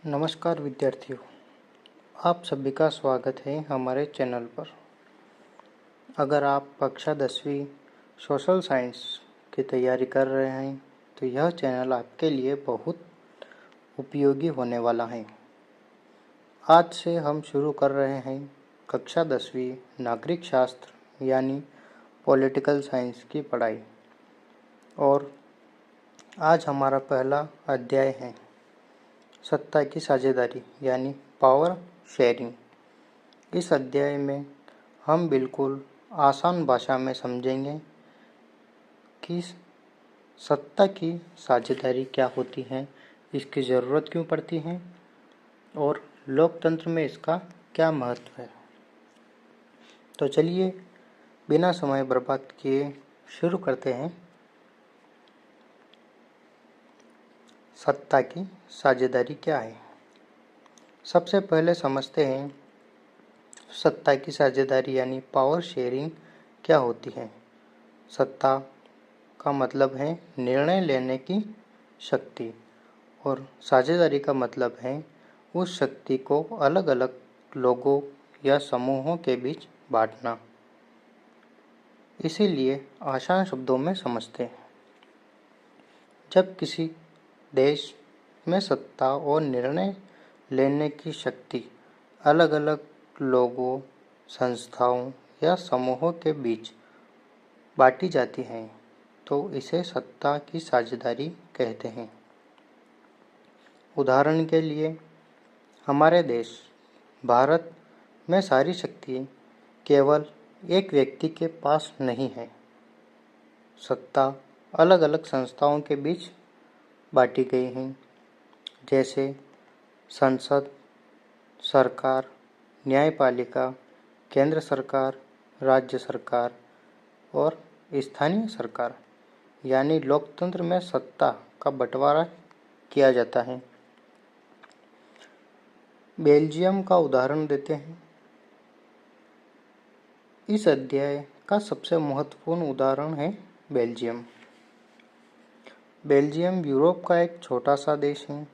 नमस्कार विद्यार्थियों, आप सभी का स्वागत है हमारे चैनल पर। अगर आप कक्षा 10वीं सोशल साइंस की तैयारी कर रहे हैं तो यह चैनल आपके लिए बहुत उपयोगी होने वाला है। आज से हम शुरू कर रहे हैं कक्षा 10वीं नागरिक शास्त्र यानी पॉलिटिकल साइंस की पढ़ाई। और आज हमारा पहला अध्याय है सत्ता की साझेदारी यानी पावर शेयरिंग। इस अध्याय में हम बिल्कुल आसान भाषा में समझेंगे कि सत्ता की साझेदारी क्या होती है, इसकी ज़रूरत क्यों पड़ती है और लोकतंत्र में इसका क्या महत्व है। तो चलिए बिना समय बर्बाद किए शुरू करते हैं। सत्ता की साझेदारी क्या है? सबसे पहले समझते हैं सत्ता की साझेदारी यानी पावर शेयरिंग क्या होती है। सत्ता का मतलब है निर्णय लेने की शक्ति और साझेदारी का मतलब है उस शक्ति को अलग अलग लोगों या समूहों के बीच बांटना। इसीलिए आसान शब्दों में समझते हैं। जब किसी देश में सत्ता और निर्णय लेने की शक्ति अलग अलग लोगों, संस्थाओं या समूहों के बीच बांटी जाती है तो इसे सत्ता की साझेदारी कहते हैं। उदाहरण के लिए हमारे देश भारत में सारी शक्ति केवल एक व्यक्ति के पास नहीं है। सत्ता अलग अलग संस्थाओं के बीच बांटी गई है, जैसे संसद, सरकार, न्यायपालिका, केंद्र सरकार, राज्य सरकार और स्थानीय सरकार। यानी लोकतंत्र में सत्ता का बंटवारा किया जाता है। बेल्जियम का उदाहरण देते हैं। इस अध्याय का सबसे महत्वपूर्ण उदाहरण है बेल्जियम। बेल्जियम यूरोप का एक छोटा सा देश है।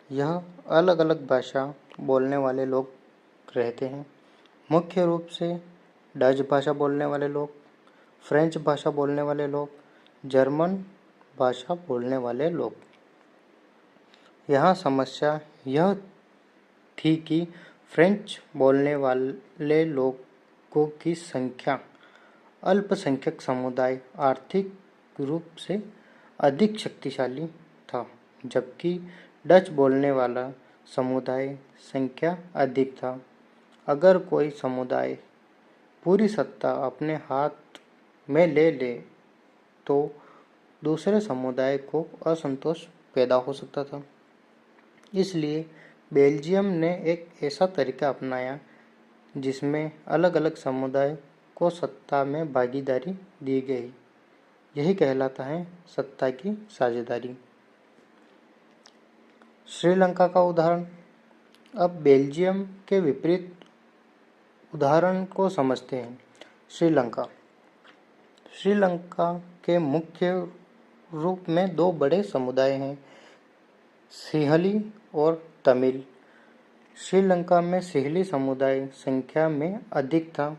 यह अलग अलग भाषा बोलने वाले लोग रहते हैं। मुख्य रूप से डच भाषा बोलने वाले लोग, फ्रेंच भाषा बोलने वाले लोग, जर्मन भाषा बोलने वाले लोग। यहाँ समस्या यह थी कि फ्रेंच बोलने वाले लोगों की संख्या अल्पसंख्यक समुदाय आर्थिक रूप से अधिक शक्तिशाली था, जबकि डच बोलने वाला समुदाय संख्या अधिक था। अगर कोई समुदाय पूरी सत्ता अपने हाथ में ले ले तो दूसरे समुदाय को असंतोष पैदा हो सकता था। इसलिए बेल्जियम ने एक ऐसा तरीका अपनाया जिसमें अलग अलग समुदाय को सत्ता में भागीदारी दी गई। यही कहलाता है सत्ता की साझेदारी। श्रीलंका का उदाहरण। अब बेल्जियम के विपरीत उदाहरण को समझते हैं। श्रीलंका के मुख्य रूप में दो बड़े समुदाय हैं, सिंहली और तमिल। श्रीलंका में सिंहली समुदाय संख्या में अधिक था।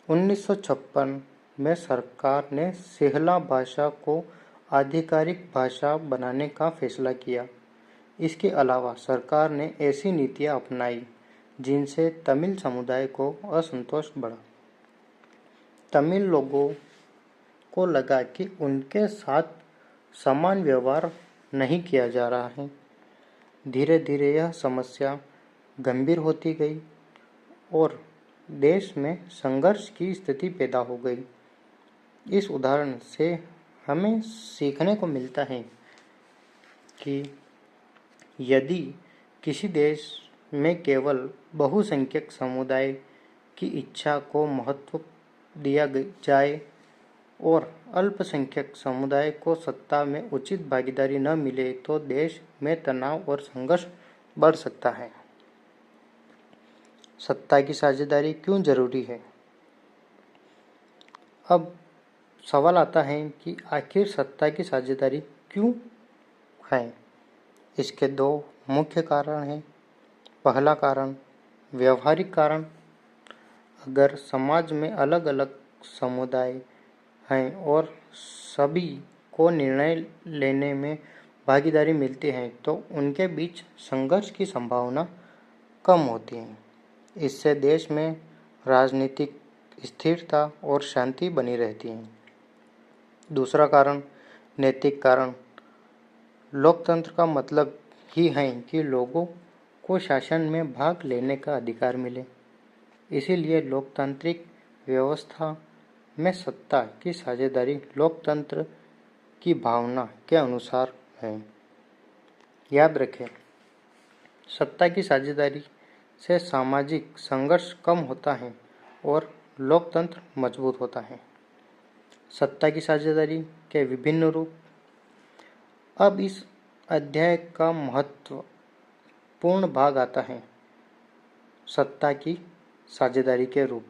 1956 में सरकार ने सिंहला भाषा को आधिकारिक भाषा बनाने का फैसला किया। इसके अलावा सरकार ने ऐसी नीतियां अपनाई जिनसे तमिल समुदाय को असंतोष बढ़ा। तमिल लोगों को लगा कि उनके साथ समान व्यवहार नहीं किया जा रहा है। धीरे धीरे यह समस्या गंभीर होती गई और देश में संघर्ष की स्थिति पैदा हो गई। इस उदाहरण से हमें सीखने को मिलता है कि यदि किसी देश में केवल बहुसंख्यक समुदाय की इच्छा को महत्व दिया जाए और अल्पसंख्यक समुदाय को सत्ता में उचित भागीदारी न मिले तो देश में तनाव और संघर्ष बढ़ सकता है। सत्ता की साझेदारी क्यों जरूरी है? अब सवाल आता है कि आखिर सत्ता की साझेदारी क्यों है? इसके दो मुख्य कारण है। पहला कारण व्यवहारिक कारण। अगर समाज में अलग अलग समुदाय हैं और सभी को निर्णय लेने में भागीदारी मिलती है तो उनके बीच संघर्ष की संभावना कम होती है। इससे देश में राजनीतिक स्थिरता और शांति बनी रहती है। दूसरा कारण नैतिक कारण। लोकतंत्र का मतलब ही है कि लोगों को शासन में भाग लेने का अधिकार मिले। इसीलिए लोकतांत्रिक व्यवस्था में सत्ता की साझेदारी लोकतंत्र की भावना के अनुसार है। याद रखें, सत्ता की साझेदारी से सामाजिक संघर्ष कम होता है और लोकतंत्र मजबूत होता है। सत्ता की साझेदारी के विभिन्न रूप। अब इस अध्याय का महत्वपूर्ण भाग आता है, सत्ता की साझेदारी के रूप।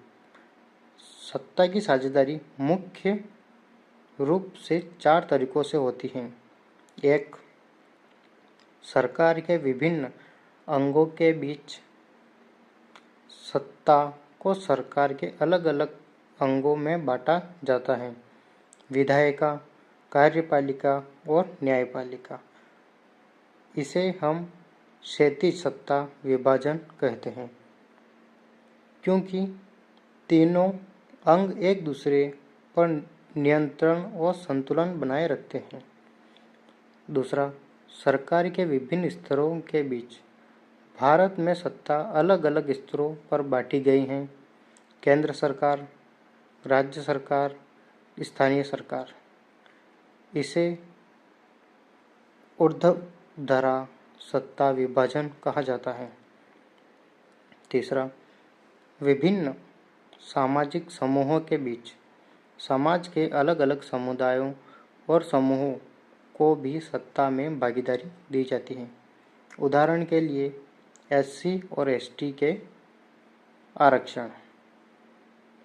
सत्ता की साझेदारी मुख्य रूप से 4 तरीकों से होती है। 1. सरकार के विभिन्न अंगों के बीच। सत्ता को सरकार के अलग अलग अंगों में बांटा जाता है। विधायिका, कार्यपालिका और न्यायपालिका। इसे हम क्षैतिज सत्ता विभाजन कहते हैं, क्योंकि तीनों अंग एक दूसरे पर नियंत्रण और संतुलन बनाए रखते हैं। दूसरा, सरकार के विभिन्न स्तरों के बीच। भारत में सत्ता अलग अलग स्तरों पर बांटी गई है। केंद्र सरकार, राज्य सरकार, स्थानीय सरकार। इसे ऊर्ध्वधरा सत्ता विभाजन कहा जाता है। तीसरा, विभिन्न सामाजिक समूहों के बीच। समाज के अलग अलग समुदायों और समूहों को भी सत्ता में भागीदारी दी जाती है। उदाहरण के लिए एससी और एसटी के आरक्षण।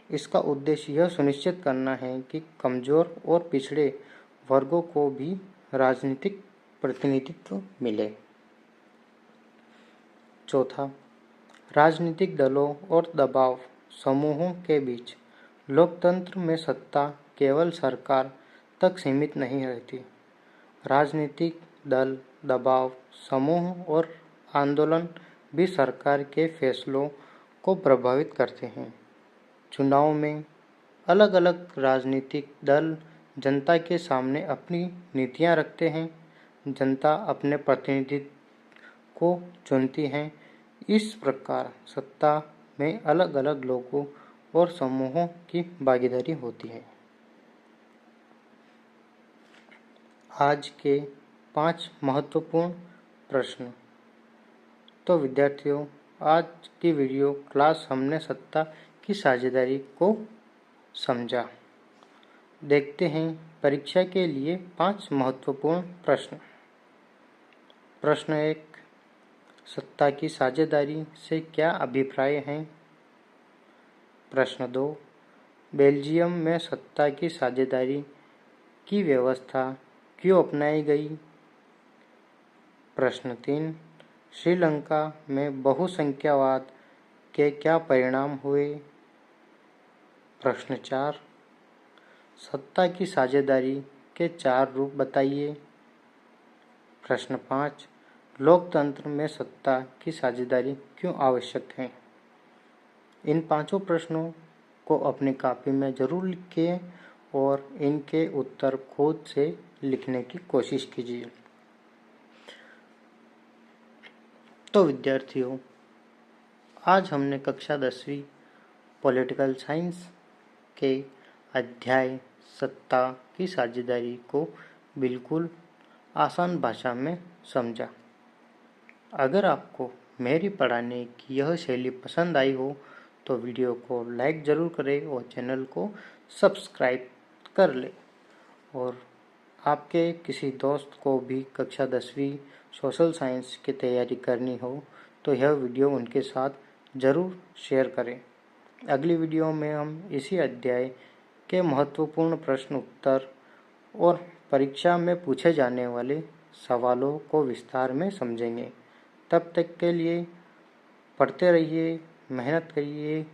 इसका उद्देश्य यह सुनिश्चित करना है कि कमजोर और पिछड़े वर्गों को भी राजनीतिक प्रतिनिधित्व मिले। चौथा, राजनीतिक दलों और दबाव समूहों के बीच। लोकतंत्र में सत्ता केवल सरकार तक सीमित नहीं रहती। राजनीतिक दल, दबाव समूह और आंदोलन भी सरकार के फैसलों को प्रभावित करते हैं। चुनाव में अलग अलग राजनीतिक दल जनता के सामने अपनी नीतियां रखते हैं। जनता अपने प्रतिनिधि को चुनती है। इस प्रकार सत्ता में अलग अलग लोगों और समूहों की भागीदारी होती है। आज के 5 महत्वपूर्ण प्रश्न। तो विद्यार्थियों, आज की वीडियो क्लास हमने सत्ता की साझेदारी को समझा। देखते हैं परीक्षा के लिए 5 महत्वपूर्ण प्रश्न। प्रश्न 1, सत्ता की साझेदारी से क्या अभिप्राय है? प्रश्न 2, बेल्जियम में सत्ता की साझेदारी की व्यवस्था क्यों अपनाई गई? प्रश्न 3, श्रीलंका में बहुसंख्यावाद के क्या परिणाम हुए? प्रश्न 4, सत्ता की साझेदारी के 4 रूप बताइए। प्रश्न 5, लोकतंत्र में सत्ता की साझेदारी क्यों आवश्यक है? इन 5 प्रश्नों को अपनी कॉपी में जरूर लिखिए और इनके उत्तर खुद से लिखने की कोशिश कीजिए। तो विद्यार्थियों, आज हमने कक्षा 10वीं पॉलिटिकल साइंस के अध्याय सत्ता की साझेदारी को बिल्कुल आसान भाषा में समझा। अगर आपको मेरी पढ़ाने की यह शैली पसंद आई हो तो वीडियो को लाइक ज़रूर करें और चैनल को सब्सक्राइब कर लें। और आपके किसी दोस्त को भी कक्षा 10वीं सोशल साइंस की तैयारी करनी हो तो यह वीडियो उनके साथ ज़रूर शेयर करें। अगली वीडियो में हम इसी अध्याय के महत्वपूर्ण प्रश्न उत्तर और परीक्षा में पूछे जाने वाले सवालों को विस्तार में समझेंगे। तब तक के लिए पढ़ते रहिए, मेहनत करिए